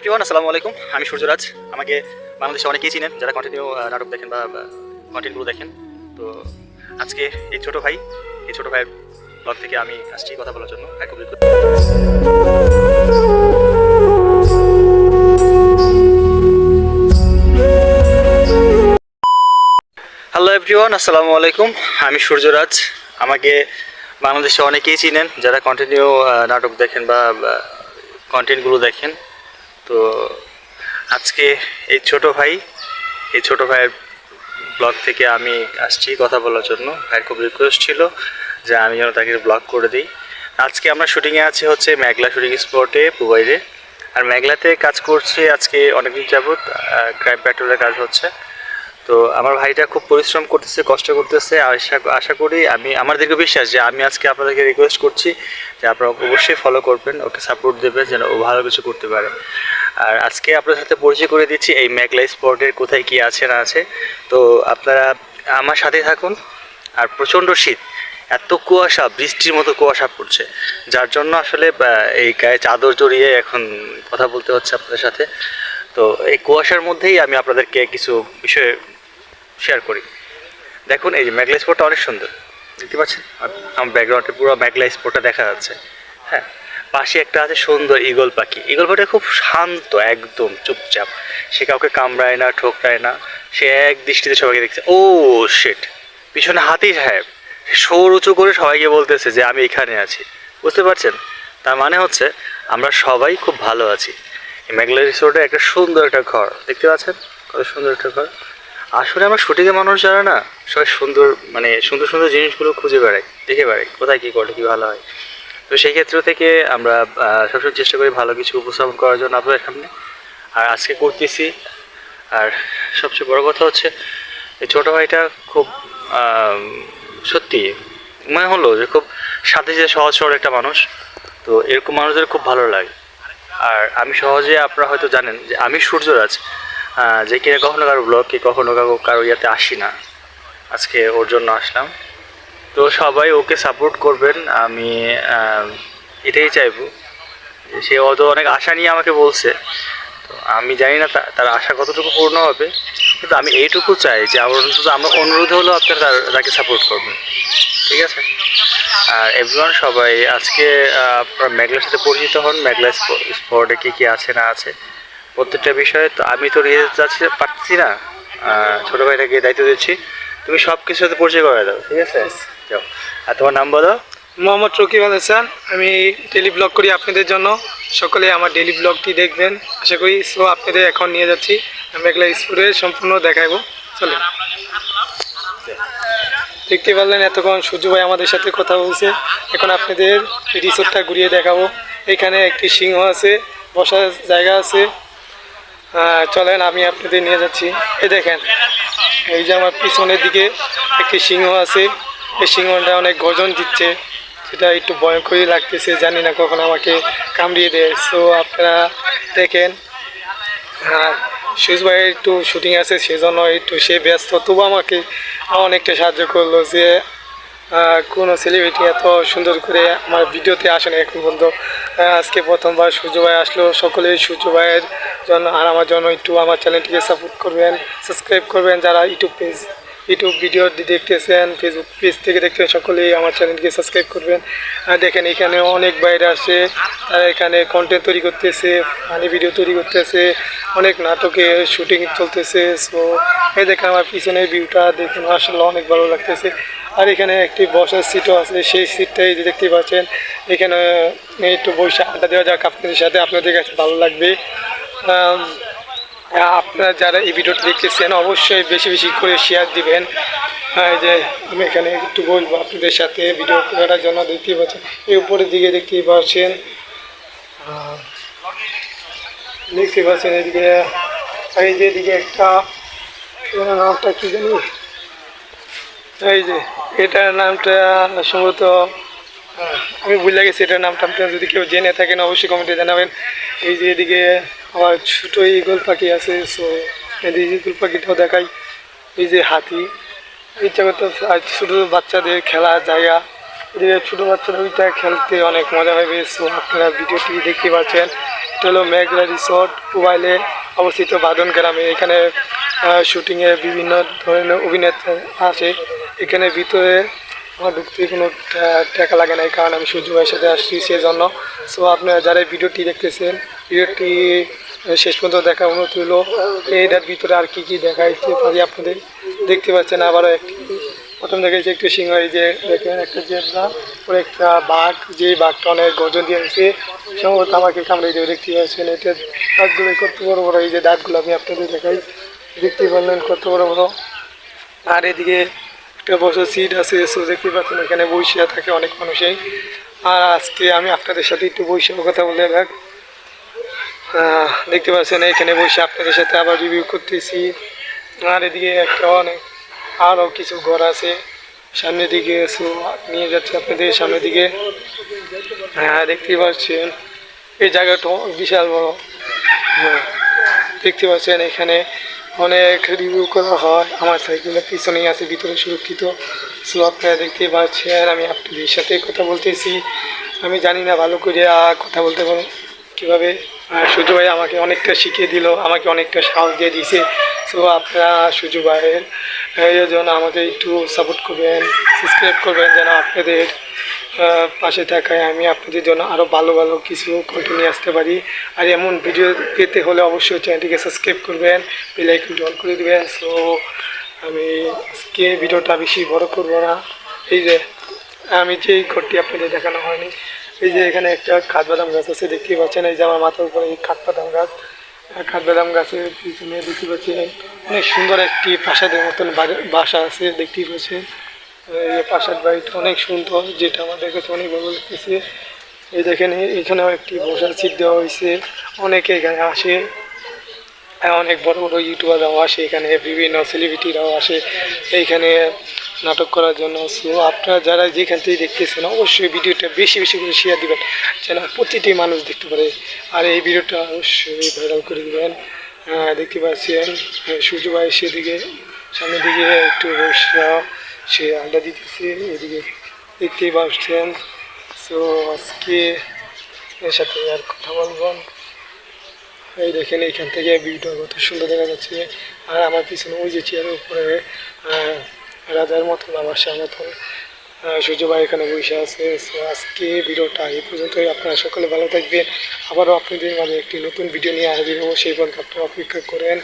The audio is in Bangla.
এভরিওয়ান, আসসালামু আলাইকুম। আমি সূর্যরাজ। আমাকে বাংলাদেশে অনেকেই চিনেন যারা কন্টিনিউ নাটক দেখেন বা কন্টেন্টগুলো দেখেন। তো আজকে এই ছোটো ভাইয়ের ব্লগ থেকে আমি আসছি কথা বলার জন্য। হ্যালো এভরিওয়ান, আসসালামু আলাইকুম। আমি সূর্যরাজ। আমাকে বাংলাদেশে অনেকেই চিনেন যারা কন্টিনিউ নাটক দেখেন বা কন্টেন্টগুলো দেখেন। তো আজকে এই ছোটো ভাইয়ের ব্লগ থেকে আমি আসছি কথা বলার জন্য। ভাইয়ের খুব রিকোয়েস্ট ছিল যে আমি যেন তাকে ব্লগ করে দিই। আজকে আমরা শুটিংয়ে আছি হচ্ছে মেঘলা শুটিং স্পটে পুবাইরে। আর মেঘলাতে কাজ করছি আজকে অনেকদিন যাবত, ক্রাইম প্যাট্রোলের কাজ হচ্ছে। তো আমার ভাইটা খুব পরিশ্রম করতেছে, কষ্ট করতেছে। আশা করি আমার দীর্ঘ বিশ্বাস যে আমি আজকে আপনাদেরকে রিকোয়েস্ট করছি যে আপনারা অবশ্যই ফলো করবেন, ওকে সাপোর্ট দেবেন যেন ও ভালো কিছু করতে পারে। আর আজকে আপনার সাথে পরিচয় করে দিচ্ছি এই মেঘলা স্পটের কোথায় কী আছে না আছে। তো আপনারা আমার সাথেই থাকুন। আর প্রচণ্ড শীত, এত কুয়াশা, বৃষ্টির মতো কুয়াশা পড়ছে, যার জন্য আসলে এই গায়ে চাদর জড়িয়ে এখন কথা বলতে হচ্ছে আপনাদের সাথে। তো এই কুয়াশার মধ্যেই আমি আপনাদেরকে কিছু বিষয় শেয়ার করি। দেখুন, এই যে মেঘলা স্পটটা অনেক সুন্দর, দেখতে পাচ্ছেন? আমার ব্যাকগ্রাউন্ডে পুরো মেঘলা স্পটটা দেখা যাচ্ছে। হ্যাঁ, পাশে একটা আছে সুন্দর ঈগল পাখি। ঈগল পাখিটা খুব শান্ত, একদম চুপচাপ। সে কাউকে কামড়ায় না, ঠোকরায় না। সে এক দৃষ্টিতে সবাইকে দেখছে। ও শিট, পিছনে হাতি সাহেব শোর উঁচু করে সবাইকে বলতেছে যে আমি এখানে আছি। বুঝতে পারছেন? তার মানে হচ্ছে আমরা সবাই খুব ভালো আছি। এই মেঘলা রিসোর্টে একটা সুন্দর একটা ঘর দেখতে পাচ্ছেন, কত সুন্দর একটা ঘর। আসলে আমরা শুটিংয়ে মানুষ যারা না, সবাই সুন্দর সুন্দর জিনিসগুলো খুঁজে বেড়াই, দেখে বেড়াই কোথায় কী করলে কী ভালো হয়। তো সেই ক্ষেত্র থেকে আমরা সবসময় চেষ্টা করি ভালো কিছু উপস্থাপন করার জন্য আপনাদের সামনে। আর আজকে করতেছি। আর সবচেয়ে বড় কথা হচ্ছে এই ছোটো ভাইটা খুব সত্যি মনে হলো যে খুব সাথে যে সহজ সরল একটা মানুষ। তো এরকম মানুষদের খুব ভালো লাগে। আর আমি সহজে, আপনারা হয়তো জানেন যে আমি সূর্যরাজ, যে কিনা কখনো কারো ব্লগে, কখনো কারো ইয়াতে আসি না। আজকে ওর জন্য আসলাম। তো সবাই ওকে সাপোর্ট করবেন, আমি এটাই চাইবো। সে অনেক আশা নিয়ে আমাকে বলছে। তো আমি জানি না তার আশা কতটুকু পূর্ণ হবে, কিন্তু আমি এইটুকু চাই যে আমার অনুরোধ হলেও আপনারা তাকে সাপোর্ট করবেন, ঠিক আছে? আর এভরিওয়ান, সবাই আজকে আপনারা মেঘলার সাথে পরিচিত হন। মেঘলা স্পটে কী কী আছে না আছে প্রত্যেকটা বিষয়ে। তো আমি তো নিয়ে যাচ্ছি পারছি না, ছোটো ভাইটাকে দায়িত্ব দিচ্ছি। তুমি সব কিছুর সাথে পরিচয় করে দাও, ঠিক আছে? যাও। আর তোমার নাম বলো? মোহাম্মদ রকিব আল হাসান। আমি ডেলি ব্লগ করি আপনাদের জন্য। সকলে আমার ডেলি ব্লগটি দেখবেন আশা করি। সো আপনাদের এখন নিয়ে যাচ্ছি মেঘলা স্পোর্টে, সম্পূর্ণ দেখাবো। চলে, দেখতে পারলেন এতক্ষণ সূর্য ভাই আমাদের সাথে কথা বলছে। এখন আপনাদের রিসোর্টটা ঘুরিয়ে দেখাবো। এখানে একটি সিংহ আছে, বসার জায়গা আছে। চলেন, আমি আপনাদের নিয়ে যাচ্ছি। এই দেখেন, এই যে আমার পিছনের দিকে একটি সিংহ আছে। এই সিংহটা অনেক গর্জন দিচ্ছে, সেটা একটু ভয়ঙ্করই লাগতেছে। জানি না কখন আমাকে কামড়িয়ে দেয়। সো আপনারা দেখেন। আর সুজ ভাইয়ের একটু শুটিং আছে, সেজন্য একটু সে ব্যস্ত। তবু আমাকে অনেকটা সাহায্য করলো যে কোনো সেলিব্রিটি এত সুন্দর করে আমার ভিডিওতে আসে না এখন পর্যন্ত। আজকে প্রথমবার সূর্য ভাই আসলো। সকলেই সূর্য ভাইয়ের জন্য আর আমার জন্য একটু আমার চ্যানেলটিকে সাপোর্ট করবেন, সাবস্ক্রাইব করবেন। যারা ইউটিউব ভিডিও দেখতেছেন, ফেসবুক পেজ থেকে দেখতেছেন, সকলেই আমার চ্যানেলকে সাবস্ক্রাইব করবেন। দেখেন, এখানে অনেক বাইরে আসে, তারা এখানে কন্টেন্ট তৈরি করতেছে, ফানি ভিডিও তৈরি করতেছে, অনেক নাটকের শুটিং চলতেছে। সো এই দেখেন আমার পিছনের ভিউটা দেখুন, আসলে অনেক ভালো লাগতেছে। আর এখানে একটি বসার সিটও আছে, সেই সিটটাই দেখতে পাচ্ছেন। এখানে একটু বসে আড্ডা দেওয়া যাক আপনাদের সাথে, আপনাদের কাছে ভালো লাগবে। আপনারা যারা এই ভিডিওটি দেখতেছেন অবশ্যই বেশি বেশি করে শেয়ার দিবেন। এই যে আমি এখানে একটু বলবো আপনাদের সাথে ভিডিও করার জন্য। দেখতেই পাচ্ছেন এই উপরের দিকে দেখতেই পাচ্ছেন, এদিকে। এই যে এদিকে একটা নামটা কি জানি, এই যে এটার নামটা সম্ভবত আমি ভুলে গেছি এটার নামটা। আপনারা যদি কেউ জেনে থাকেন অবশ্যই কমেন্টে জানাবেন। এই যে এদিকে আবার ছোটো ঈগল পাখি আছে। সো এদিকে ঈগল পাখিটাও দেখাই। এই যে হাতি, এই জায়গাটা ছোটো বাচ্চাদের খেলার জায়গা। এদিকে ছোটো বাচ্চারা ওইটা খেলতে অনেক মজা হবে। সো আপনারা ভিডিওটি দেখতে পাচ্ছেন, এটা হলো মেঘলা রিসোর্ট মোবাইলে অবস্থিত বাদন গ্রামে। এখানে শুটিংয়ে বিভিন্ন ধরনের অভিনেতা আসে। এখানে ভিতরে আমার ঢুকতে কোনো টাকা লাগে না, এই কারণ আমি সূর্য ভাইয়ের সাথে আসছি সেজন্য। সো আপনারা যারা এই ভিডিওটি দেখতেছেন, ভিডিওটি শেষ পর্যন্ত দেখা অনুরোধ হলো। এইটার ভিতরে আর কি কি দেখাইতে পারি আপনাদের দেখতে পাচ্ছেন। আবারও একটি প্রথম দেখেছি একটু সিংহ, এই যে দেখেন একটা জেব্রা ওর একটা বাঘ, যে বাঘটা অনেক গর্জন দিয়ে আছে, সম্ভবত আমাকে কামড়ে দিয়ে দেখতে পাচ্ছেন। এটার দাঁতগুলো কত বড় বড়, এই যে দাঁতগুলো আমি আপনাদের দেখাই, দেখতে পারলেন কত বড় বড়। আর এদিকে একটা বসার সিট আছে, সো দেখতে পাচ্ছেন এখানে বসে থাকে অনেক মানুষই। আর আজকে আমি আপনাদের সাথে একটু বসে কথা বলে রাখ, দেখতে পাচ্ছেন এখানে বসে আপনাদের সাথে আবার রিভিউ করতেছি। আর এদিকে একটা অনেক আরও কিছু ঘর আছে সামনের দিকে, সো নিয়ে যাচ্ছে আপনাদের সামনের দিকে। হ্যাঁ দেখতে পাচ্ছেন এই জায়গাটা বিশাল বড়। হ্যাঁ দেখতে পাচ্ছেন এখানে অনেক রিভিউ করা হয়। আমার সাইকেলের পিছনেই আছে ভিতরে সুরক্ষিত। সো আপনারা দেখতে পাচ্ছেন আমি আপনাদের সাথে কথা বলতেছি। আমি জানি না ভালো করে কথা বলতে পারো কীভাবে। সূর্য ভাই আমাকে অনেকটা শিখিয়ে দিল, আমাকে অনেকটা সাহস দিয়ে দিয়েছে। সো আপনারা সূর্য ভাইয়ের এই জন্য আমাকে একটু সাপোর্ট করবেন, সাবস্ক্রাইব করবেন, যেন আপনাদের পাশে থাকায় আমি আপনাদের জন্য আরও ভালো ভালো কিছু কন্টেন্ট নিয়ে আসতে পারি। আর এমন ভিডিও পেতে হলে অবশ্যই চ্যানেলটিকে সাবস্ক্রাইব করবেন, বেল আইকনটি অন করে দেবেন। সো আমি আজকে ভিডিওটা বেশি বড় করব না। এই যে আমি যেই ঘরটি আপনাদের দেখানো হয়নি, এই যে এখানে একটা কাঠবাদাম গাছ আছে দেখতে পাচ্ছেন। এই যে আমার মাথার উপরে এই কাঠবাদাম গাছ, কাঠবাদাম গাছের পিছনে দেখতে পাচ্ছেন অনেক সুন্দর একটি প্রাসাদের মতন বাসা আছে দেখতেই পাচ্ছেন। এই প্রাসাদ বাড়িটা অনেক সুন্দর, যেটা আমাদের কাছে অনেক ভালো লাগতেছে। এই দেখেন এখানেও একটি বসার সিট দেওয়া হয়েছে, অনেকে এখানে আসে, অনেক বড় বড় ইউটিউবাররাও আসে এখানে, বিভিন্ন সেলিব্রিটিরাও আসে এইখানে নাটক করার জন্য। সো আপনারা যারা যেখান থেকে দেখতেছেন অবশ্যই ভিডিওটা বেশি বেশি করে শেয়ার দিবেন, যেন প্রতিটি মানুষ দেখতে পারে। আর এই ভিডিওটা অবশ্যই ভাইরাল করে দেবেন। দেখতে পাচ্ছেন সূর্য ভাই সেদিকে সামনের দিকে একটু বসে সে আড্ডা দিতেছে, এদিকে দেখতেই পাচ্ছেন। সো আজকে এর সাথে আর কথা বলবো। এই দেখেন এইখান থেকে ভিউটা কত সুন্দর দেখা যাচ্ছে। আর আমার পিছনে ওই যে চেয়ারের উপরে রাজার মতন, বাসার মতন সূর্য ভাই এখানে বসে আছে। সো আজকে ভিডিওটা এই পর্যন্তই। আপনারা সকলে ভালো থাকবেন। আবারও আপনাদের মাঝে একটি নতুন ভিডিও নিয়ে হাজির হবো, সেই পর্যন্ত আপনারা অপেক্ষা করেন।